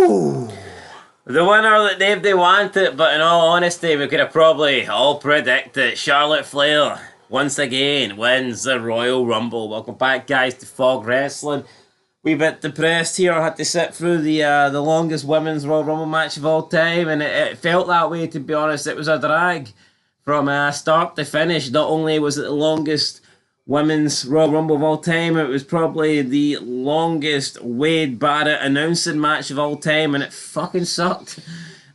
The winner that they wanted, but in all honesty, we could have probably all predicted Charlotte Flair once again wins the Royal Rumble. Welcome back, guys, to Fog Wrestling. We bit depressed here. I had to sit through the longest women's Royal Rumble match of all time, and it felt that way, to be honest. It was a drag from start to finish. Not only was it the longest women's Royal Rumble of all time, it was probably the longest Wade Barrett announcing match of all time, and it fucking sucked.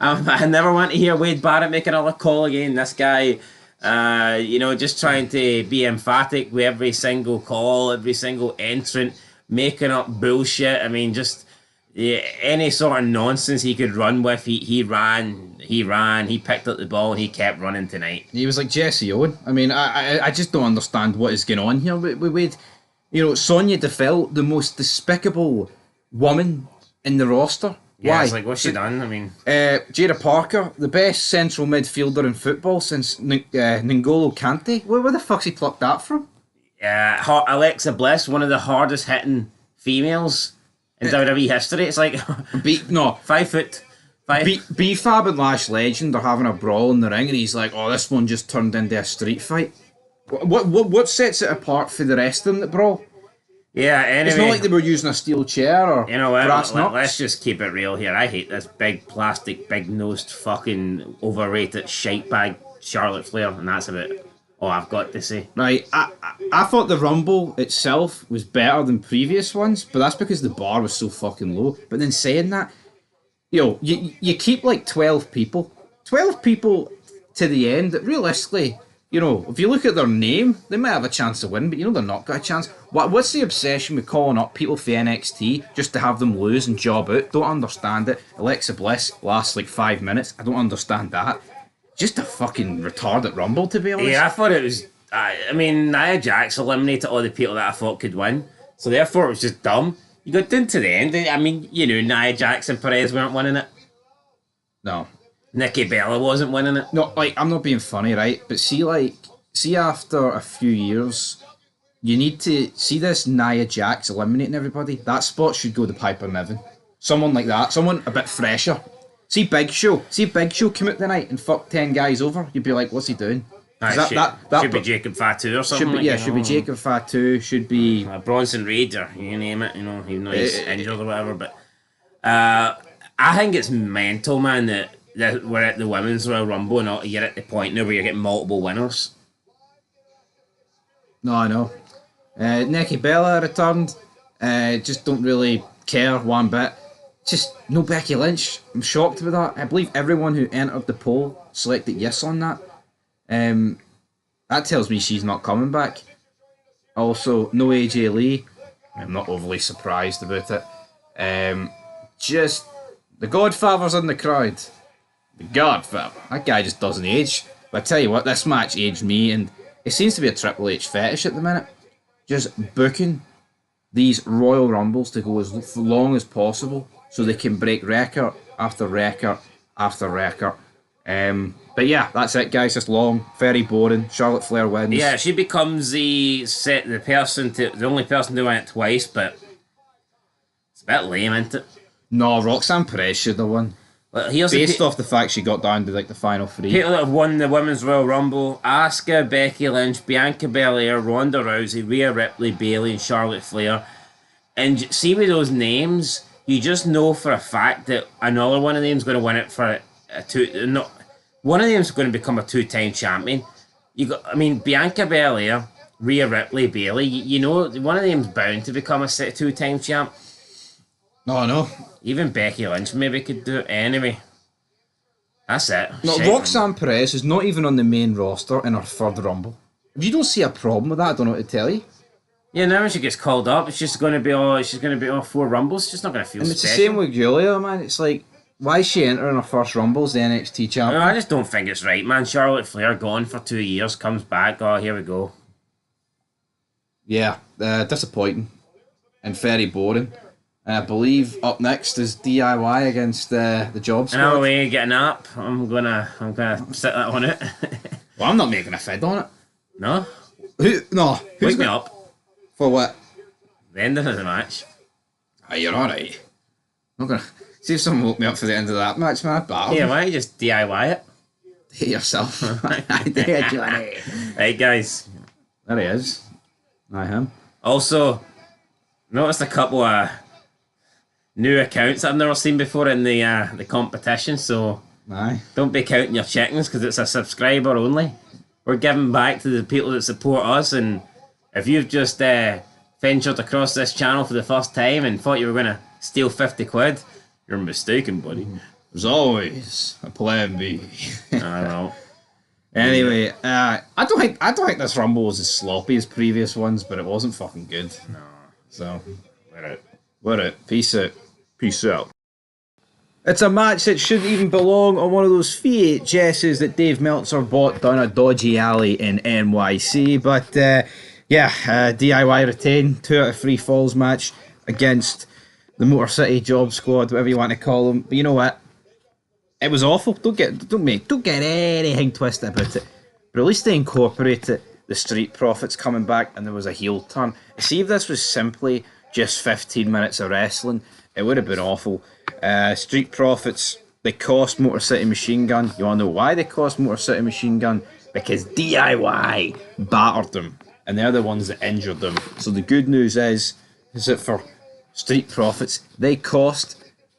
I never want to hear Wade Barrett make another call again. This guy, just trying to be emphatic with every single call, every single entrant, making up bullshit. I mean, just any sort of nonsense he could run with, he ran, he picked up the ball, and he kept running tonight. He was like Jesse Owen. I mean, I just don't understand what is going on here with Wade. You know, Sonya Deville, the most despicable woman in the roster. Yeah, Why? it's like, what's she done? I mean... Jada Parker, the best central midfielder in football since N'Golo Kante. Where the fuck's he plucked that from? Alexa Bliss, one of the hardest hitting females in WWE history. It's like 5 foot. B-Fab and Lash Legend are having a brawl in the ring, and he's like, "Oh, this one just turned into a street fight." What sets it apart for the rest of them that brawl? Yeah, anyway, it's not like they were using a steel chair or brass knucks. Let's just keep it real here. I hate this big plastic, big nosed, fucking overrated shite bag Charlotte Flair, and that's about all I've got to say. Right, I thought the Rumble itself was better than previous ones, but that's because the bar was so fucking low. But then saying that, you keep like 12 people to the end that realistically, if you look at their name, they might have a chance to win, but they're not got a chance. What's the obsession with calling up people for NXT just to have them lose and job out? Don't understand it. Alexa Bliss lasts like 5 minutes. I don't understand that. Just a fucking retarded Rumble, to be honest. Yeah, I thought it was... I mean, Nia Jax eliminated all the people that I thought could win, so therefore it was just dumb. You got down to the end. I mean, Nia Jax and Perez weren't winning it. No. Nikki Bella wasn't winning it. No, I'm not being funny, right? But see after a few years, you need to see this Nia Jax eliminating everybody. That spot should go to Piper Niven. Someone like that. Someone a bit fresher. See Big Show come out tonight and fuck 10 guys over. You'd be like, what's he doing? Should be Jacob Fatu or something. Should be Jacob Fatu. Should be Bronson Reed or you name it. Even though he's injured or whatever. But I think it's mental, man, that we're at the Women's Royal Rumble and you're at the point now where you're getting multiple winners. No, I know. Nikki Bella returned. Just don't really care one bit. Just no Becky Lynch. I'm shocked with that. I believe everyone who entered the poll selected yes on that. That tells me she's not coming back. Also, no AJ Lee. I'm not overly surprised about it. Just the Godfather's in the crowd. The Godfather. That guy just doesn't age. But I tell you what, this match aged me, and it seems to be a Triple H fetish at the minute. Just booking these Royal Rumbles to go as long as possible so they can break record after record after record. But yeah, that's it, guys. Just long, very boring. Charlotte Flair wins. Yeah, she becomes the only person to win it twice, but it's a bit lame, isn't it? No, Roxanne Perez should have won. Well, based off the fact she got down to like the final three. People that have won the Women's Royal Rumble: Asuka, Becky Lynch, Bianca Belair, Ronda Rousey, Rhea Ripley, Bayley, and Charlotte Flair. And see with those names, you just know for a fact that another one of them is going to win it for one of them is going to become a 2-time champion. Bianca Belair, Rhea Ripley, Bayley. One of them's bound to become a 2-time champ. No. Even Becky Lynch maybe could do it. Anyway, that's it. No, Roxanne Perez is not even on the main roster in her third Rumble. If you don't see a problem with that, I don't know what to tell you. Yeah, now when she gets called up, she's going to be all 4 Rumbles. She's not going to feel and it's special. the same with Julia, man. It's like, why is she entering her first Rumble as the NXT champion? I just don't think it's right, man. Charlotte Flair gone for 2 years, comes back. Oh, here we go. Yeah, disappointing and very boring. I believe up next is DIY against the Job Squad. Another way to get an app. I'm gonna sit that on it. Well, I'm not making a fed on it. No? No. Wake me up. For what? The end of the match. You're alright. See if someone woke me up for the end of that match, man. Battle. Yeah, why don't you just DIY it? Hit yourself. I did, Johnny. Right, guys. There he is. I him. Also, noticed a couple of new accounts I've never seen before in the competition, so Aye. don't be counting your chickens because it's a subscriber only. We're giving back to the people that support us, and if you've just ventured across this channel for the first time and thought you were going to steal 50 quid, you're mistaken, buddy. There's always a plan B. I don't know. Anyway, I don't think this Rumble was as sloppy as previous ones, but it wasn't fucking good. No. So, We're out. we're it. Peace out. Peace out. It's a match that shouldn't even belong on one of those VHSs that Dave Meltzer bought down a dodgy alley in NYC. But DIY retain 2 out of 3 falls match against the Motor City Job Squad, whatever you want to call them. But you know what? It was awful. Don't get anything twisted about it. But at least they incorporated the Street Profits coming back, and there was a heel turn. See if this was simply just 15 minutes of wrestling, it would have been awful. Street Profits, they cost Motor City Machine Gun. You want to know why they cost Motor City Machine Gun? Because DIY battered them, and they're the ones that injured them. So the good news is that for Street Profits, they cost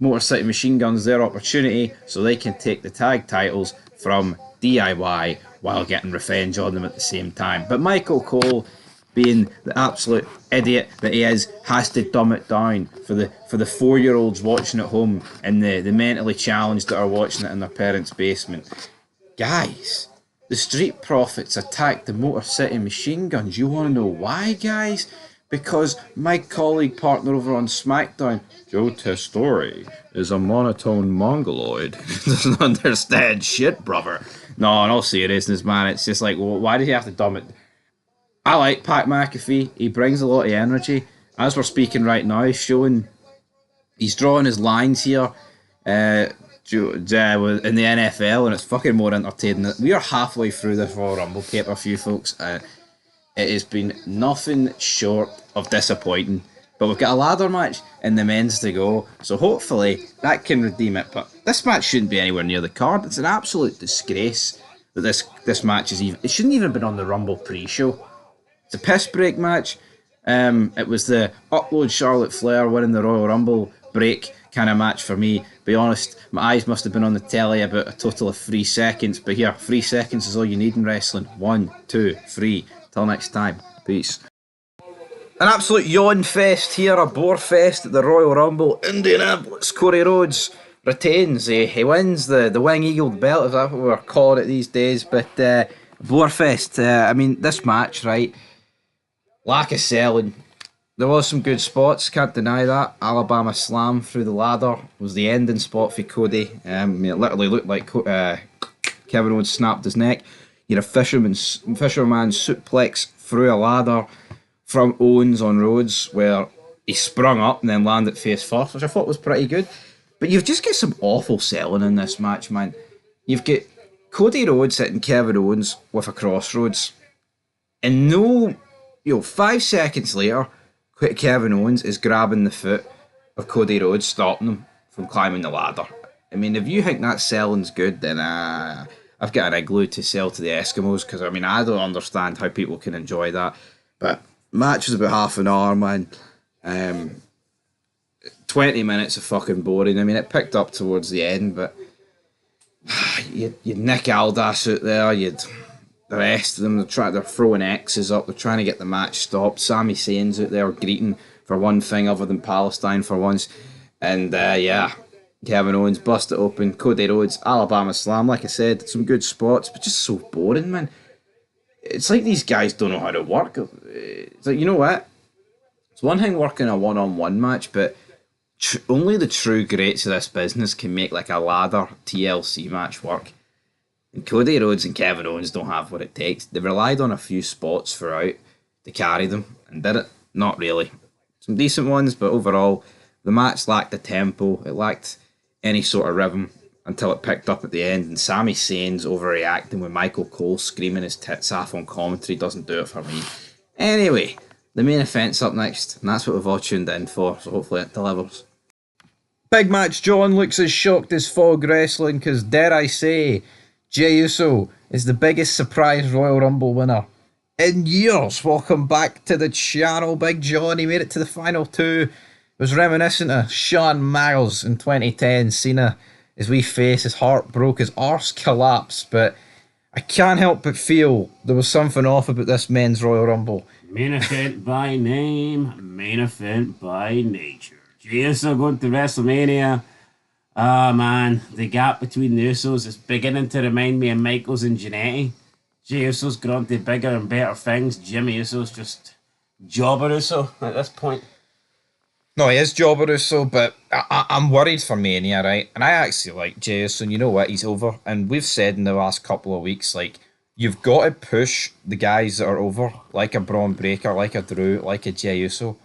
Motor City Machine Guns their opportunity so they can take the tag titles from DIY while getting revenge on them at the same time. But Michael Cole, being the absolute idiot that he is, has to dumb it down for the 4-year-olds watching at home and the mentally challenged that are watching it in their parents' basement. Guys, the Street Profits attacked the Motor City Machine Guns. You want to know why, guys? Because my colleague partner over on SmackDown, Joe Testori, is a monotone mongoloid. Doesn't understand shit, brother. No, in all seriousness, man, it's just like, well, why did he have to dumb it? I like Pat McAfee. He brings a lot of energy. As we're speaking right now, he's drawing his lines here in the NFL, and it's fucking more entertaining. We are halfway through this Royal Rumble pay-per-view, folks. It has been nothing short of disappointing. But we've got a ladder match in the men's to go, so hopefully that can redeem it. But this match shouldn't be anywhere near the card. It's an absolute disgrace that this match is even... It shouldn't even have been on the Rumble pre-show. It's a piss break match. It was the Upload Charlotte Flair winning the Royal Rumble break kind of match for me. Be honest, my eyes must have been on the telly about a total of 3 seconds. But here, 3 seconds is all you need in wrestling. 1, 2, 3... Till next time, peace. An absolute yawn fest here, a bore fest at the Royal Rumble. Indianapolis, Cody Rhodes retains. He wins the Wing Eagle belt, if that's what we're calling it these days. But bore fest. I mean, this match, right? Lack of selling. There was some good spots, can't deny that. Alabama Slam through the ladder was the ending spot for Cody. It literally looked like Kevin Owens snapped his neck. You had a fisherman suplex through a ladder from Owens on Rhodes, where he sprung up and then landed face first, which I thought was pretty good. But you've just got some awful selling in this match, man. You've got Cody Rhodes hitting Kevin Owens with a crossroads, and 5 seconds later, Kevin Owens is grabbing the foot of Cody Rhodes, stopping him from climbing the ladder. I mean, if you think that selling's good, then I've got an igloo to sell to the Eskimos, because, I mean, I don't understand how people can enjoy that. But match was about half an hour, man. 20 minutes of fucking boring. I mean, it picked up towards the end, but you'd Nick Aldis out there, you'd the rest of them, they're throwing X's up, they're trying to get the match stopped. Sami Zayn's out there greeting for one thing other than Palestine for once. And, Kevin Owens busted open, Cody Rhodes, Alabama Slam, like I said, some good spots, but just so boring, man. It's like these guys don't know how to work. It's like, you know what? It's one thing working a one-on-one match, but only the true greats of this business can make like a ladder TLC match work. And Cody Rhodes and Kevin Owens don't have what it takes. They relied on a few spots throughout to carry them, and did it? Not really. Some decent ones, but overall, the match lacked the tempo. It lacked any sort of rhythm until it picked up at the end, and Sami Zayn's overreacting with Michael Cole screaming his tits off on commentary doesn't do it for me. Anyway, the main event's up next, and that's what we've all tuned in for, so hopefully it delivers. Big Match John looks as shocked as Fog Wrestling because, dare I say, Jey Uso is the biggest surprise Royal Rumble winner in years. Welcome back to the channel, Big John. He made it to the final two. It was reminiscent of Shawn Michaels in 2010. Cena, his wee face, his heart broke, his arse collapsed. But I can't help but feel there was something off about this men's Royal Rumble. Main event by name, main event by nature. Jey Uso going to WrestleMania. Ah, man, the gap between the Usos is beginning to remind me of Michaels and Jannetty. Jey Uso's gone to bigger and better things. Jimmy Uso's just Jobber Uso at this point. No, he is Jobber Uso, but I'm worried for Mania, right? And I actually like Jey Uso, and you know what? He's over. And we've said in the last couple of weeks, like, you've got to push the guys that are over, like a Braun Breaker, like a Drew, like a Jey Uso,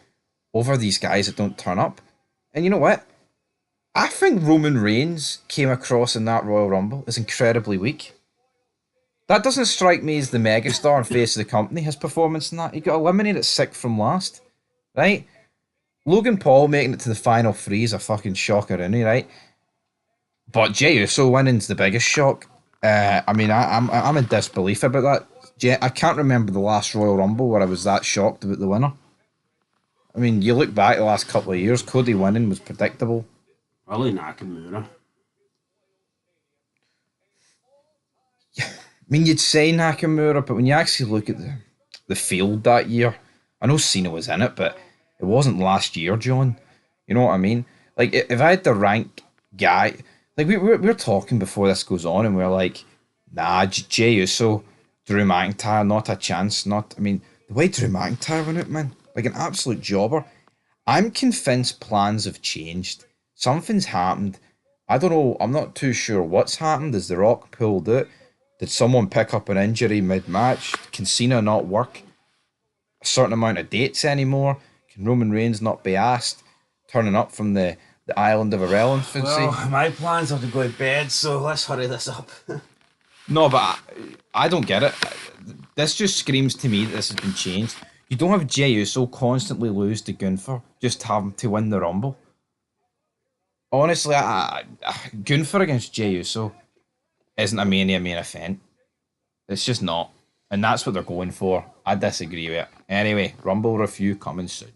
over these guys that don't turn up. And you know what? I think Roman Reigns came across in that Royal Rumble as incredibly weak. That doesn't strike me as the megastar and face of the company, his performance in that. He got eliminated 6th from last, right? Logan Paul making it to the final three is a fucking shocker, isn't he, right? But Jey Uso winning's the biggest shock. I mean, I'm in disbelief about that. I can't remember the last Royal Rumble where I was that shocked about the winner. I mean, you look back the last couple of years, Cody winning was predictable. Probably Nakamura. I mean, you'd say Nakamura, but when you actually look at the field that year, I know Cena was in it, but it wasn't last year, John. You know what I mean? Like, if I had to rank guy, like we're talking before this goes on, and we're like, nah, Jey Uso, Drew McIntyre, not a chance. I mean, the way Drew McIntyre went out, man, like an absolute jobber. I'm convinced plans have changed. Something's happened. I don't know. I'm not too sure what's happened. Is The Rock pulled out? Did someone pick up an injury mid-match? Can Cena not work a certain amount of dates anymore? Can Roman Reigns not be asked? Turning up from the island of irrelevancy? Well, my plans are to go to bed, so let's hurry this up. No, but I don't get it. This just screams to me that this has been changed. You don't have Jey Uso constantly lose to Gunther, just having to win the Rumble. Honestly, Gunther against Jey Uso isn't a Mania main event. It's just not. And that's what they're going for. I disagree with it. Anyway, Rumble review coming soon.